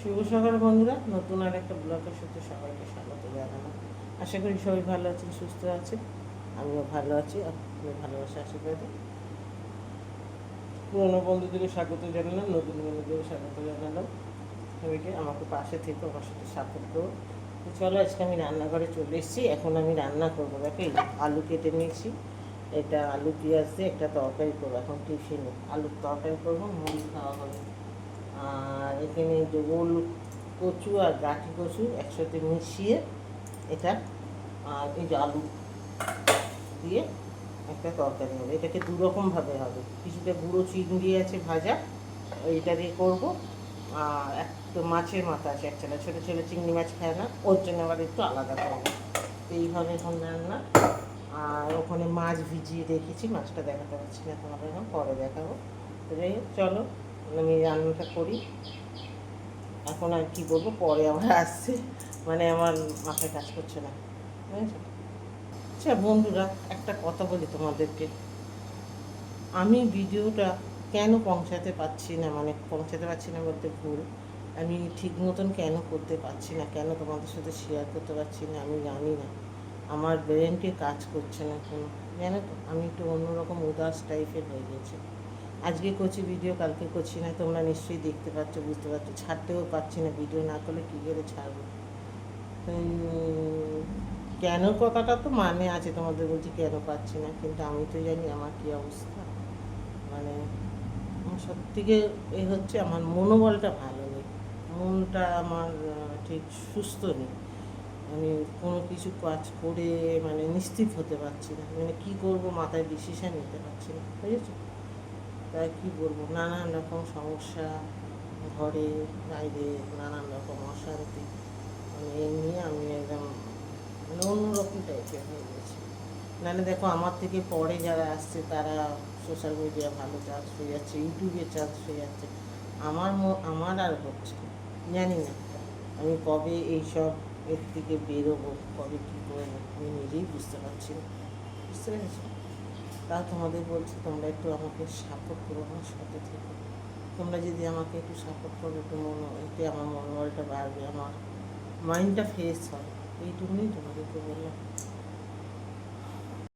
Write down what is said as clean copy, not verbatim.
শুভ সকাল বন্ধুরা, নতুন আর একটা ব্লগের সাথে সবাইকে স্বাগত জানালাম। আশা করি সবাই ভালো আছেন, সুস্থ আছেন। আমিও ভালো আছি। আপনাদের ভালোবাসা আশীর্বাদে পুরোনো বন্ধুদেরকে স্বাগত জানালাম, নতুন বন্ধুদেরকে স্বাগত জানালাম। সবাইকে আমাকে পাশে থেকে আমার সাথে সাপোর্ট করো। তো চলো, আজকে আমি রান্নাঘরে চলে এসেছি। এখন আমি রান্না করবো। দেখো, এই আলু কেটে নিয়েছি। এটা আলু পেঁয়াজ দিয়ে একটা তরকারি করবো। এখন টিফিনে আলুর তরকারি করবো, মুড়ি খাওয়া হবে। আর এখানে যে ওল কচু আর গাঠি কচু একসাথে মিশিয়ে এটা, আর এই যে আলু দিয়ে একটা তরকারি হবে। এটাকে দুরকমভাবে হবে। কিছুটা গুঁড়ো চিংড়ি আছে ভাজা, এইটা দিয়ে করবো। আর একটা মাছের মাথা আছে, একটা ছোটো ছোটো চিংড়ি মাছ খায় না, ওর জন্য আবার একটু আলাদা করবো। এইভাবে এখন রান্না। আর ওখানে মাছ ভিজিয়ে রেখেছি, মাছটা দেখাতে পারছি না তোমাদের, এখন পরে দেখাবো। তো যাই হোক, চলো আমি রান্নাটা করি। এখন আর কি বলবো, পরে আবার আসছে, মানে আমার মাথায় কাজ করছে না, বুঝেছো? আচ্ছা বন্ধুরা, একটা কথা বলি তোমাদেরকে। আমি ভিডিওটা কেন পৌঁছাতে পারছি না, মানে পৌঁছাতে পারছি না বলতে ভুল। আমি ঠিক মতন কেন করতে পারছি না, কেন তোমাদের সাথে শেয়ার করতে পারছি না, আমি জানি না। আমার ব্রেনটি কাজ করছে না কোনো, জানো তো। আমি একটু অন্যরকম উদাস টাইপের হয়ে গেছি। আজকে করছি ভিডিও, কালকে করছি না, তোমরা নিশ্চয়ই দেখতে পাচ্ছ, বুঝতে পারছো। ছাড়তেও পারছি না, ভিডিও না করলে কী করে ছাড়বো। কেন কথাটা তো মানে আছে, তোমাদের বলছি কেন পাচ্ছি না, কিন্তু আমি তো জানি আমার কী অবস্থা। মানে সব থেকে এ হচ্ছে, আমার মনোবলটা ভালো নেই। মনটা আমার ঠিক সুস্থ নেই। আমি কোনো কিছু কাজ করে মানে নিশ্চিত হতে পারছি না, মানে কী করবো মাথায় ডিসিশান নিতে পারছি না, বুঝেছো? তাই কী বলবো, নানান রকম সমস্যা, ঘরে বাইরে নানান রকম অশান্তি, মানে এই নিয়ে আমি একদম মানে অন্যরকম টাইপের হয়ে গেছি। নাহলে দেখো, আমার থেকে পরে যারা আসছে তারা সোশ্যাল মিডিয়া ভালো চান্স হয়ে যাচ্ছে, ইউটিউবে চান্স হয়ে যাচ্ছে। আমার আর হচ্ছে না। জানি না আমি কবে এইসব এর থেকে বেরোবো, কবে কী করবো, আমি নিজেই বুঝতে পারছি না। বুঝতে পেরেছি। তাও তোমাদের বলছি, তোমরা একটু আমাকে সাপোর্ট করো, আমার সাথে থেকে। তোমরা যদি আমাকে একটু সাপোর্ট করো, একটু এতে আমার মনোবলটা বাড়বে, আমার মাইন্ডটা ফ্রেশ হয়। এইটুকুনি তোমাদেরকে বললাম।